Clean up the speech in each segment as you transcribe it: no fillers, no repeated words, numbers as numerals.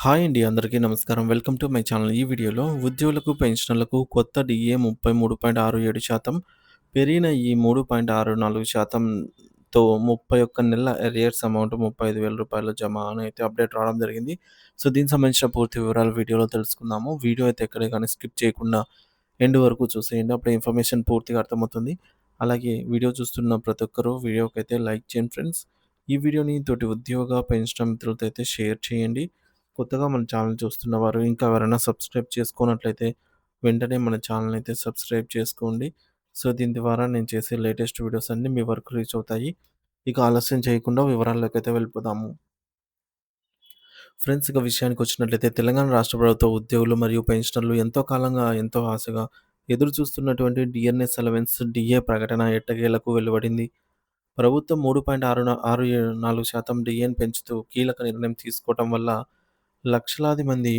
Hi అండి. అందరికీ నమస్కారం. Welcome to my channel. ఈ వీడియోలో ఉద్యోగులకు, పెన్షనర్లకు కొత్త డీఏ 33.67% పెరిగిన ఈ 3.64%తో 31 నెలల అరియర్స్ అమౌంట్ రూ. 35,000 జమ అని అయితే అప్డేట్ రావడం జరిగింది. సో, దీనికి సంబంధించిన పూర్తి వివరాలు వీడియోలో తెలుసుకుందాము. వీడియో అయితే ఎక్కడ గాని స్కిప్ చేయకుండా ఎండ్ వరకు చూసేయండి. అప్పుడే ఇన్ఫర్మేషన్ పూర్తిగా అర్థమవుతుంది. అలాగే వీడియో చూస్తున్న ప్రతి ఒక్కరు వీడియోకైతే లైక్ చేయండి ఫ్రెండ్స్. ఈ వీడియోని తోటి ఉద్యోగ, పెన్షనర్ మిత్రులతో అయితే షేర్ చేయండి. కొత్తగా మన ఛానల్ చూస్తున్నవారు ఇంకా ఎవరైనా సబ్స్క్రైబ్ చేసుకోనట్లయితే వెంటనే మన ఛానల్‌ని అయితే సబ్స్క్రైబ్ చేసుకోండి. సో, దీని ద్వారా నేను చేసే లేటెస్ట్ వీడియోస్ అన్నీ మీ వరకు రీచ్ అవుతాయి. ఇక ఆలస్యం చేయకుండా వివరాల్లోకైతే వెళ్ళిపోదాము. ఫ్రెండ్స్ ఇక విషయానికొచ్చినట్లయితే తెలంగాణ రాష్ట్ర ప్రభుత్వ ఉద్యోగులు మరియు పెన్షనర్లు ఎంతో కాలంగా, ఎంతో ఆశగా ఎదురు చూస్తున్నటువంటి డిఎన్ఎస్ అలవెన్స్ డిఏ ప్రకటన ఎట్టకేలకు వెలువడింది. ప్రభుత్వం 3.64% డిఏని పెంచుతూ కీలక నిర్ణయం తీసుకోవటం వల్ల లక్షలాది మంది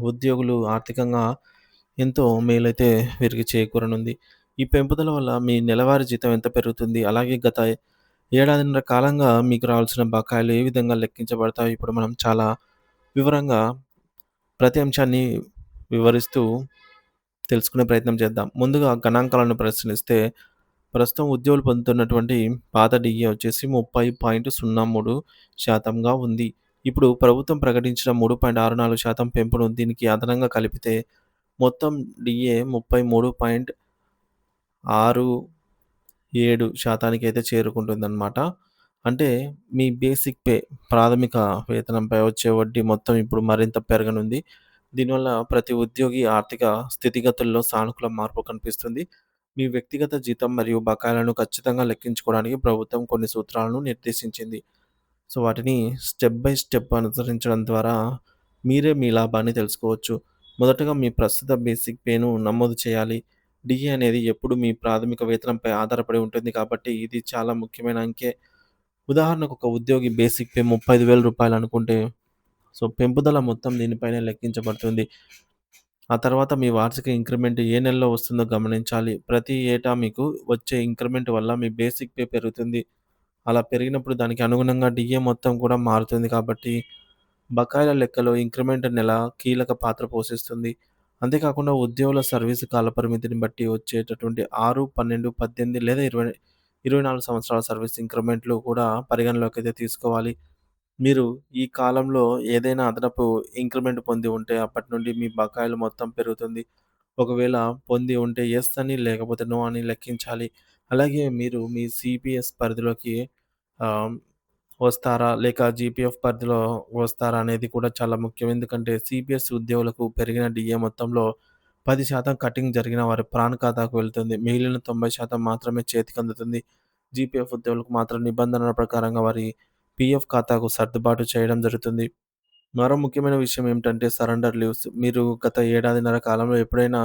ఉద్యోగులు ఆర్థికంగా ఎంతో మేలైతే వీరికి చేకూరనుంది. ఈ పెంపుదల వల్ల మీ నెలవారీ జీతం ఎంత పెరుగుతుంది? అలాగే గత ఏడాదిన్నర కాలంగా మీకు రావాల్సిన బకాయిలు ఏ విధంగా లెక్కించబడతాయో ఇప్పుడు మనం చాలా వివరంగా ప్రతి అంశాన్ని వివరిస్తూ తెలుసుకునే ప్రయత్నం చేద్దాం. ముందుగా గణాంకాలను పరిశీలిస్తే ప్రస్తుతం ఉద్యోగులు పొందుతున్నటువంటి పాత డీఏ వచ్చేసి 30.03% ఉంది. ఇప్పుడు ప్రభుత్వం ప్రకటించిన 3.64% పెంపును దీనికి అదనంగా కలిపితే మొత్తం డీఏ 33.67% అయితే చేరుకుంటుందన్నమాట. అంటే మీ బేసిక్ పే ప్రాథమిక వేతనంపై వచ్చే వడ్డీ మొత్తం ఇప్పుడు మరింత పెరగనుంది. దీనివల్ల ప్రతి ఉద్యోగి ఆర్థిక స్థితిగతుల్లో సానుకూల మార్పు కనిపిస్తుంది. మీ వ్యక్తిగత జీతం మరియు బకాయిలను ఖచ్చితంగా లెక్కించుకోవడానికి ప్రభుత్వం కొన్ని సూత్రాలను నిర్దేశించింది. సో, వాటిని స్టెప్ బై స్టెప్ అనుసరించడం ద్వారా మీరే మీ లాభాన్ని తెలుసుకోవచ్చు. మొదటగా మీ ప్రస్తుత బేసిక్ పేను నమోదు చేయాలి. డీఏ అనేది ఎప్పుడు మీ ప్రాథమిక వేతనంపై ఆధారపడి ఉంటుంది కాబట్టి ఇది చాలా ముఖ్యమైన అంకె. ఉదాహరణకు ఒక ఉద్యోగి బేసిక్ పే రూ. 35,000 అనుకుంటే సో, పెంపుదల మొత్తం దీనిపైనే లెక్కించబడుతుంది. ఆ తర్వాత మీ వార్షిక ఇంక్రిమెంట్ ఏ నెలలో వస్తుందో గమనించాలి. ప్రతి ఏటా మీకు వచ్చే ఇంక్రిమెంట్ వల్ల మీ బేసిక్ పే పెరుగుతుంది. అలా పెరిగినప్పుడు దానికి అనుగుణంగా డీఏ మొత్తం కూడా మారుతుంది కాబట్టి, బకాయిల లెక్కలో ఇంక్రిమెంట్ నెల కీలక పాత్ర పోషిస్తుంది. అంతేకాకుండా ఉద్యోగుల సర్వీసు కాల పరిమితిని బట్టి వచ్చేటటువంటి 6, 12, 18 లేదా 24 సంవత్సరాల సర్వీస్ ఇంక్రిమెంట్‌లు కూడా పరిగణలోకైతే తీసుకోవాలి. మీరు ఈ కాలంలో ఏదైనా అదనపు ఇంక్రిమెంట్ పొంది ఉంటే అప్పటి నుండి మీ బకాయిలు మొత్తం పెరుగుతుంది. ఒకవేళ పొంది ఉంటే యెస్ అని లేకపోతే నో అని లెక్కించాలి. అలాగే మీరు మీ సీపీఎస్ పరిధిలోకి ఆహ్, వస్తారా? లేక జీపీఎఫ్ పరిధిలో వస్తారా? అనేది కూడా చాలా ముఖ్యం. ఎందుకంటే సీపీఎస్ ఉద్యోగులకు పెరిగిన డీఏ మొత్తంలో 10% కటింగ్ జరిగిన వారి ప్రాన్ ఖాతాకు వెళ్తుంది. మిగిలిన 90% మాత్రమే చేతికందుతుంది. జీపీఎఫ్ ఉద్యోగులకు మాత్రం నిబంధనల ప్రకారంగా వారి పీఎఫ్ ఖాతాకు సర్దుబాటు చేయడం జరుగుతుంది. మరో ముఖ్యమైన విషయం ఏమిటంటే సరెండర్ లీవ్స్. మీరు గత ఏడాదిన్నర కాలంలో ఎప్పుడైనా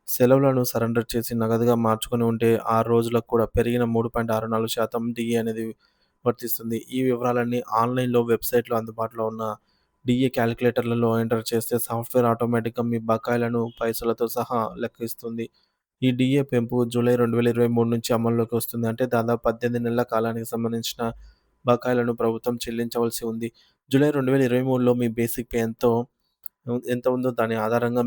సెలవులను సరెండర్ చేసి నగదుగా మార్చుకొని ఉంటే 6 రోజులకు కూడా పెరిగిన 3.64% డీఏ అనేది వర్తిస్తుంది. ఈ వివరాలన్నీ ఆన్‌లైన్‌లో వెబ్‌సైట్‌లో అందుబాటులో ఉన్న డీఏ కాలిక్యులేటర్‌లలో ఎంటర్ చేస్తే సాఫ్ట్‌వేర్ ఆటోమేటిక్‌గా మీ బకాయిలను పైసలతో సహా లెక్కిస్తుంది. ఈ డీఏ పెంపు జూలై 2023 నుంచి అమల్లోకి వస్తుంది. అంటే దాదాపు 18 నెలల కాలానికి సంబంధించిన బకాయిలను ప్రభుత్వం చెల్లించవలసి ఉంది. జూలై 2023లో మీ బేసిక్ పే ఎంత ఉందో దాని ఆధారంగా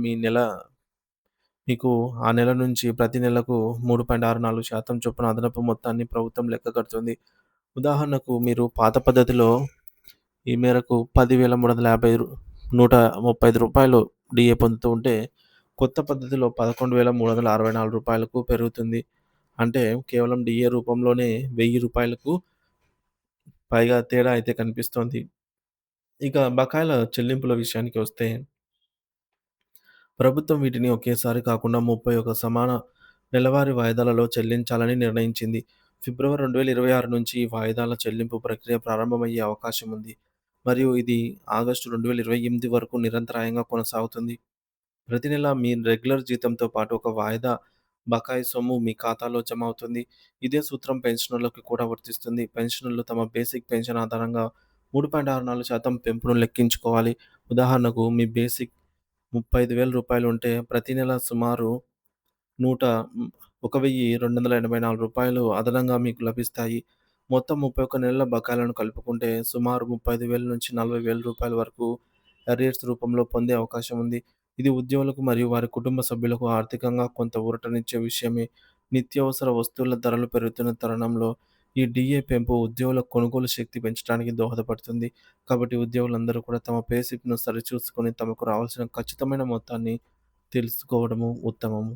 మీకు ఆ నెల నుంచి ప్రతి నెలకు 3.64% చొప్పున అదనపు మొత్తాన్ని ప్రభుత్వం లెక్క కడుతుంది. ఉదాహరణకు మీరు పాత పద్ధతిలో ఈ మేరకు రూ. 10,350 రూ. 135 డీఏ పొందుతూ ఉంటే, కొత్త పద్ధతిలో రూ. 11,364కు పెరుగుతుంది. అంటే కేవలం డీఏ రూపంలోనే రూ. 1,000కు పైగా తేడా అయితే కనిపిస్తోంది. ఇక బకాయిల చెల్లింపుల విషయానికి వస్తే, ప్రభుత్వం వీటిని ఒకేసారి కాకుండా 31 సమాన నెలవారీ వాయిదాలలో చెల్లించాలని నిర్ణయించింది. ఫిబ్రవరి 2026 నుంచి ఈ వాయిదాల చెల్లింపు ప్రక్రియ ప్రారంభమయ్యే అవకాశం ఉంది. మరియు ఇది ఆగస్టు 2028 వరకు నిరంతరాయంగా కొనసాగుతుంది. ప్రతి నెల మీ రెగ్యులర్ జీతంతో పాటు ఒక వాయిదా బకాయి సొమ్ము మీ ఖాతాలో జమ అవుతుంది. ఇదే సూత్రం పెన్షనర్లకు కూడా వర్తిస్తుంది. పెన్షనర్లు తమ బేసిక్ పెన్షన్ ఆధారంగా 3.64% పెంపును లెక్కించుకోవాలి. ఉదాహరణకు మీ బేసిక్ రూ. 35,000 ఉంటే ప్రతి నెల సుమారు నూట హ్మ్, 1,284 అదనంగా మీకు లభిస్తాయి. మొత్తం 31 నెలల బకాయిలను కలుపుకుంటే సుమారు 35,000 నుంచి రూ. 40,000 వరకు అరియర్స్ రూపంలో పొందే అవకాశం ఉంది. ఇది ఉద్యోగులకు మరియు వారి కుటుంబ సభ్యులకు ఆర్థికంగా కొంత ఊరటనిచ్చే విషయమే. నిత్యావసర వస్తువుల ధరలు పెరుగుతున్న తరుణంలో ఈ డీఏ పెంపు ఉద్యోగుల కొనుగోలు శక్తి పెంచడానికి దోహదపడుతుంది. కాబట్టి ఉద్యోగులందరూ కూడా తమ పే స్లిప్‌ను సరిచూసుకొని తమకు రావాల్సిన ఖచ్చితమైన మొత్తాన్ని తెలుసుకోవడము ఉత్తమము.